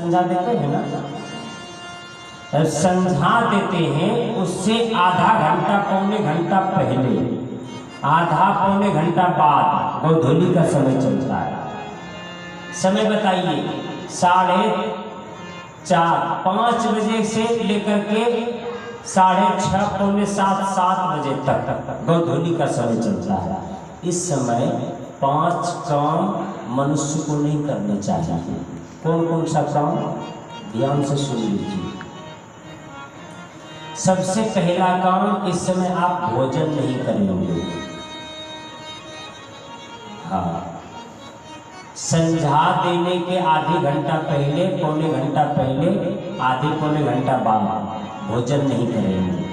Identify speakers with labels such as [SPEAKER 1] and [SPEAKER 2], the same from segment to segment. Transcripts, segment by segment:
[SPEAKER 1] संझा देते हैं ना, संझा देते हैं उससे आधा घंटा पौने घंटा पहले, आधा पौने घंटा बाद गोधूली का समय चलता है। समय बताइए, 4:30-5 बजे से लेकर के 6:30 पौने 7 बजे तक गोधूली का समय चलता है। इस समय 5 काम मनुष्य को नहीं करने चाहिए। कौन कौन सा काम? ध्यान से सुन लीजिए। सबसे पहला काम, इस समय आप भोजन नहीं करेंगे। हाँ, संझा देने के आधे घंटा पहले, पौने घंटा पहले, आधे पौने घंटा बाद भोजन नहीं करेंगे।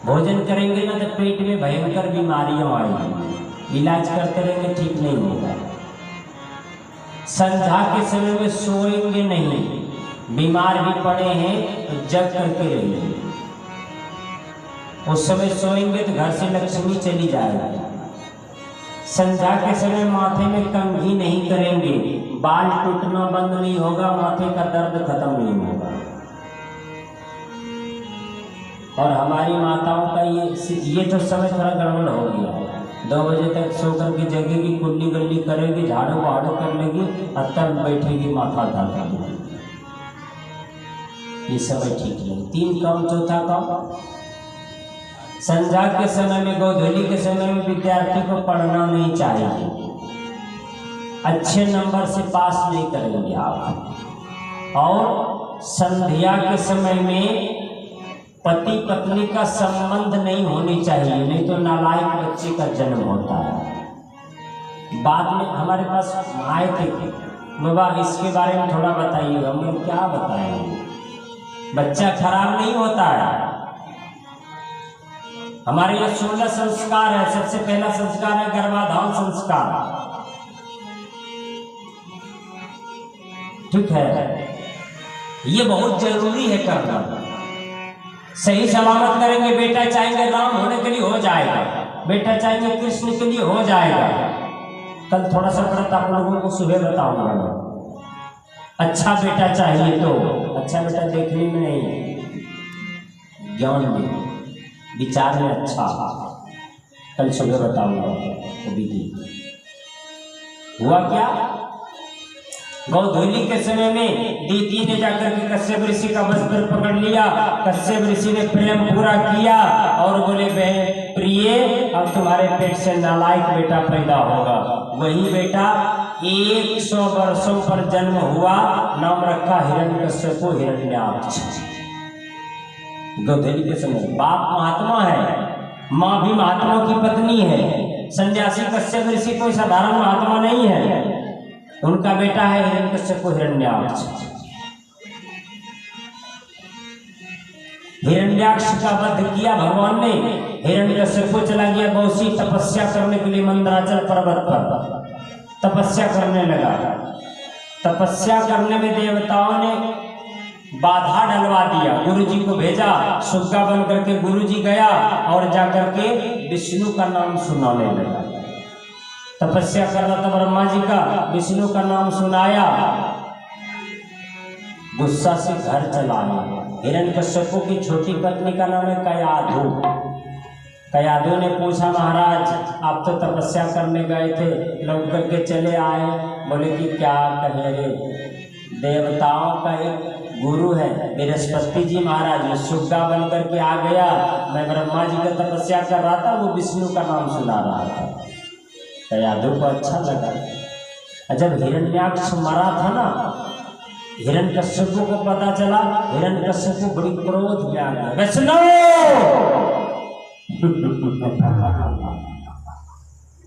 [SPEAKER 1] भोजन करेंगे ना तो पेट में भयंकर बीमारियां आएंगी, इलाज करते रहेंगे ठीक नहीं होगा। संझा के समय में सोएंगे नहीं, बीमार भी पड़े हैं तो जग करके रहिए। उस समय सोएंगे तो घर से लक्ष्मी चली जाएगी। संझा के समय माथे में कंघी नहीं करेंगे, बाल टूटना बंद नहीं होगा, माथे का दर्द खत्म नहीं होगा। और हमारी माताओं का ये तो समय थोड़ा गड़बड़ हो गया। 2 बजे तक सो करके जगेगी, कुल्ली गल्ली करेगी, झाड़ू बहाड़ू कर लेगी, तब बैठेगी माथा ढाल के। ये समय ठीक नहीं। 3 काम। चौथा काम, संझा के समय में, गोधूली के समय में विद्यार्थी को पढ़ना नहीं चाहिए। अच्छे नंबर से पास नहीं करेंगे आप। और संध्या के समय में पति पत्नी का संबंध नहीं होनी चाहिए, नहीं तो नालायक बच्चे का जन्म होता है। बाद में हमारे पास आए थे, बाबा इसके बारे में थोड़ा बताइए। हमने क्या बताएंगे, बच्चा खराब नहीं होता है। हमारे यहाँ 16 संस्कार है। सबसे पहला संस्कार है गर्भाधान संस्कार, ठीक है, ये बहुत जरूरी है करना। सही सलामत करेंगे, बेटा चाहेंगे राम होने के लिए हो जाएगा, बेटा चाहेंगे कृष्ण के लिए हो जाएगा। कल थोड़ा सा व्रत आप लोगों को सुबह बताऊंगा। अच्छा बेटा चाहिए तो अच्छा बेटा देखने में नहीं, ज्ञान में, विचार में अच्छा, कल सुबह बताऊंगा। विधि हुआ क्या, गोधूली के समय में दीदी ने जाकर के कश्यप ऋषि का वस्त्र पकड़ लिया। कश्यप ऋषि ने प्रेम पूरा किया और बोले, प्रिय अब तुम्हारे पेट से नालायक बेटा पैदा होगा। वही बेटा 100 वर्षों पर जन्म हुआ, नाम रखा हिरण्यकश्यप को हिरण्याक्ष। गोधूली के समय बाप महात्मा है, माँ भी महात्मा की पत्नी है। सन्यासी कश्यप ऋषि कोई साधारण महात्मा नहीं है, उनका बेटा है हिरण्यकश्यप को हिरण्याक्ष। हिरण्याक्ष का वध किया भगवान ने। हिरण्यकश्यप को चला गया गौसी तपस्या करने के लिए मंदराचल पर्वत पर, तपस्या करने लगा। तपस्या करने में देवताओं ने बाधा डलवा दिया, गुरु जी को भेजा। सुग्गा बन करके गुरु जी गया और जाकर के विष्णु का नाम सुनाने लगा। तपस्या कर रहा था ब्रह्मा जी का, विष्णु का नाम सुनाया, गुस्सा से घर चला आया। हिरण्यकश्यप की छोटी पत्नी का नाम है कयाधु। कयाधु ने पूछा, महाराज आप तो तपस्या करने गए थे, लौट करके चले आए। बोले कि क्या कहे रे, देवताओं का एक गुरु है बृहस्पति जी महाराज, वो सुग्गा बन करके आ गया। मैं ब्रह्मा जी का तपस्या कर रहा था, वो विष्णु का नाम सुना रहा था। कयाधु को अच्छा लगा। जब हिरण्याक्ष मरा था ना, हिरण्यकश्यप को पता चला, हिरण्यकश्यप को बड़ी क्रोध में आ गया। वैष्णव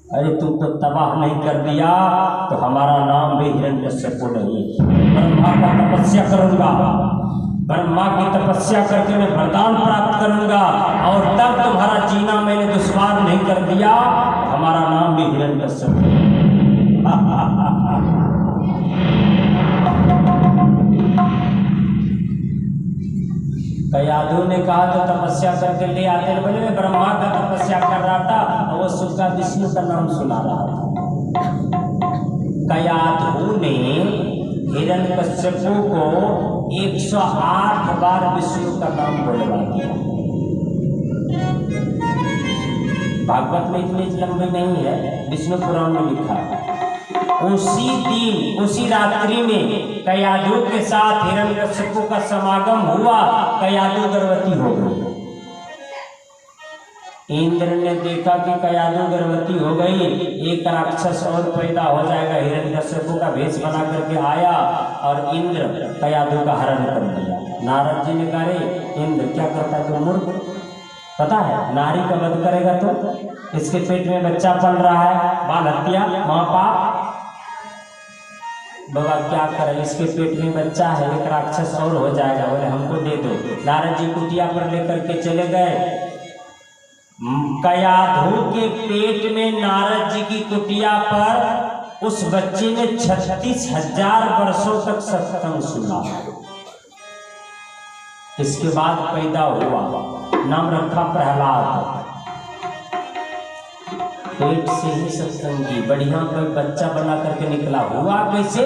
[SPEAKER 1] अरे तुमको तबाह नहीं कर दिया तो हमारा नाम भी हिरण्यकश्यप नहीं। ब्रह्मा का तपस्या करूंगा, ब्रह्मा की तपस्या करके मैं वरदान प्राप्त करूंगा और तब तुम्हारा जीना मैंने दुश्वार नहीं कर दिया, हमारा नाम भी हिरण्यकश्यप है। कयाधु ने कहा तो तपस्या करके ले आते। बोले मैं ब्रह्मा का तपस्या कर रहा था और वो सुग्गा विष्णु का नाम सुना रहा था। कयाधु ने हिरण्यकश्यपु को 108 बार विष्णु का नाम बोलवा दिया। भागवत में इतनी लंबी नहीं है, विष्णु पुराण में लिखा है। उसी दिन उसी रात्रि में कयाधु के साथ हिरण्यकश्यपु का समागम हुआ। कयाधु गर्भवती हो गई। इंद्र ने देखा कि कयाधु गर्भवती हो गई, एक राक्षस और पैदा हो जाएगा। हिरण्यकश्यपु का भेष बना करके आया और इंद्र कयाधु का हरण कर दिया। नारद जी ने कहा, रे इंद्र क्या करता है, तो मूर्ख, पता है नारी का वध करेगा तो इसके पेट में बच्चा पल रहा है, बाल हत्या, महापाप। बाबा क्या करे, इसके पेट में बच्चा है, एक राक्षस और हो जाएगा, बोले हमको दे दो। नारद जी कुटिया पर लेकर के चले गए। कयाधु के पेट में नारद जी की कुटिया पर उस बच्चे ने 36,000 वर्षों तक सत्संग सुना। इसके बाद पैदा हुआ, नाम रखा प्रहलाद। पेट से ही सत्संग की बढ़िया कोई बच्चा बना करके निकला। हुआ कैसे?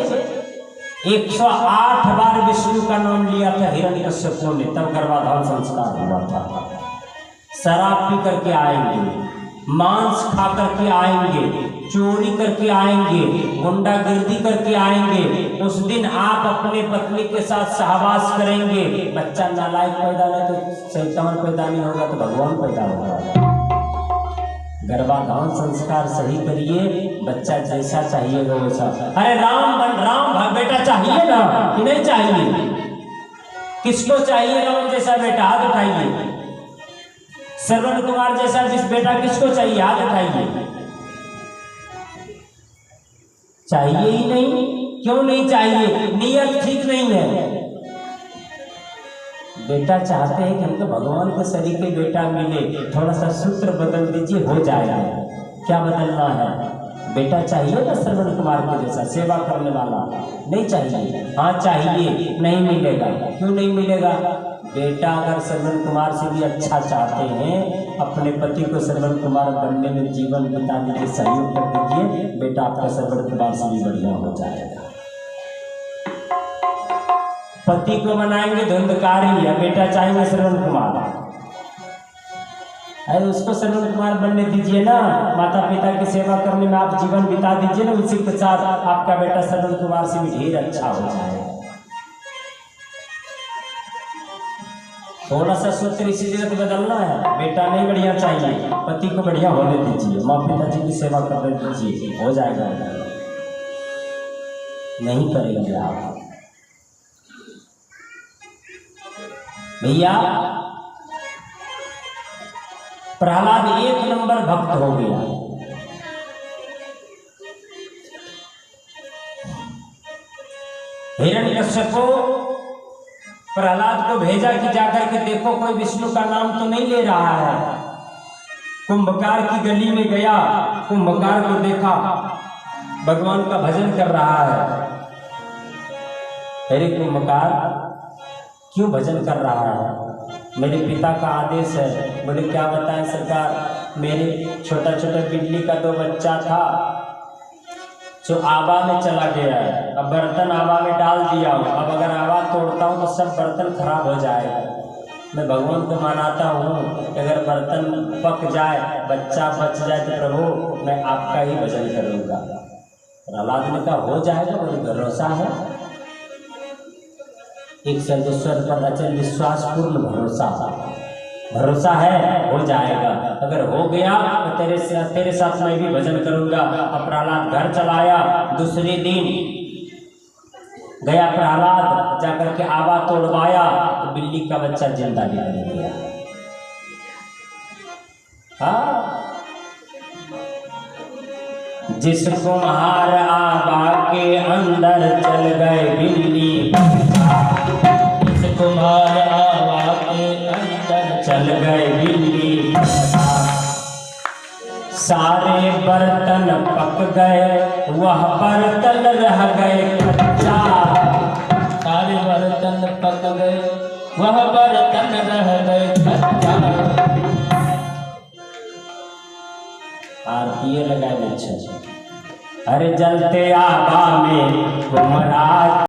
[SPEAKER 1] 108 बार विष्णु का नाम लिया था हिरण्यकश्यपु ने, तब गर्भाधान संस्कार हुआ था। शराब पी करके आएंगे, मांस खा करके आएंगे, चोरी करके आएंगे, गुंडागर्दी करके आएंगे। उस दिन आप अपने पत्नी के साथ सहवास करेंगे। बच्चा नालायक पैदा नहीं तो शैतान पैदा नहीं होगा तो भगवान पैदा होगा। गर्भाधान संस्कार सही करिए, बच्चा जैसा चाहिएगा वैसा। अरे राम बेटा चाहिए ना कि नहीं चाहिए? किसको चाहिए राम जैसा बेटा? हाथ उठाइए। श्रवण कुमार जैसा बेटा किसको चाहिए? हाथ उठाइए। चाहिए ही नहीं। क्यों नहीं चाहिए? नियत ठीक नहीं है। बेटा चाहते हैं कि हमको भगवान के सरीखे बेटा मिले, थोड़ा सा सूत्र बदल दीजिए, हो जाएगा। क्या बदलना है? बेटा चाहिए ना श्रवण कुमार के जैसा सेवा करने वाला? नहीं चाहिए? हाँ चाहिए। नहीं मिलेगा। क्यों नहीं मिलेगा? बेटा अगर श्रवण कुमार से भी अच्छा चाहते हैं, अपने पति को श्रवण कुमार बनने में जीवन बिताने के सहयोग कर दीजिए, बेटा आपका श्रवण कुमार से भी बढ़िया हो जाएगा। पति को बनाएंगे धुंधकारी, या बेटा चाहेंगे श्रवण कुमार, अरे उसको श्रवण कुमार बनने दीजिए ना। माता पिता की सेवा करने में आप जीवन बिता दीजिए ना, उसी के साथ आपका बेटा श्रवण कुमार से भी ढेर अच्छा हो जाएगा। थोड़ा सा सूत्र इसी जगह बदलना है। बेटा नहीं बढ़िया चाहिए, पति को बढ़िया होने दीजिए, माँ पिताजी की सेवा करने दीजिए, हो जाएगा। नहीं करेंगे आप भैया। प्रहलाद 1 नंबर भक्त हो गया। हिरण्यकश्यपु प्रहलाद को भेजा कि जाकर के देखो कोई विष्णु का नाम तो नहीं ले रहा है। कुंभकार की गली में गया, कुंभकार को देखा भगवान का भजन कर रहा है। अरे कुंभकार क्यों भजन कर रहा है? मेरे पिता का आदेश है। बोले क्या बताएं सरकार, मेरे छोटा छोटा बिल्ली का 2 बच्चा था जो आवा में चला गया है। अब बर्तन आवा में डाल दिया हूँ, अब अगर आवा तोड़ता हूँ तो सब बर्तन खराब हो जाएगा। मैं भगवान को मनाता हूँ, अगर बर्तन पक जाए, बच्चा बच जाए तो प्रभु मैं आपका ही भजन करूँगा। प्रहलाद ने कहा हो जाएगा, मुझे भरोसा है। एक सर्वेश्वर पर अचल विश्वास पूर्ण भरोसा है, हो जाएगा। अगर हो गया तो तेरे साथ मैं भी भजन करूंगा। अब प्रहलाद घर चलाया। दूसरे दिन गया प्रहलाद, जाकर के आवा तोड़वाया तो बिल्ली का बच्चा जिंदा निकल गया। हाँ, जिस कुम्हार आवा के अंदर चल गए बिल्ली, कुम्हार आवा के अंदर चल गए बिल्ली, सारे बर्तन पक गए, वह बर्तन रह गए कच्चा। सारे बर्तन पक गए, वह बर्तन रह गए कच्चा। आरती लगाए। अच्छा, अरे जलते आवा में कुम्हार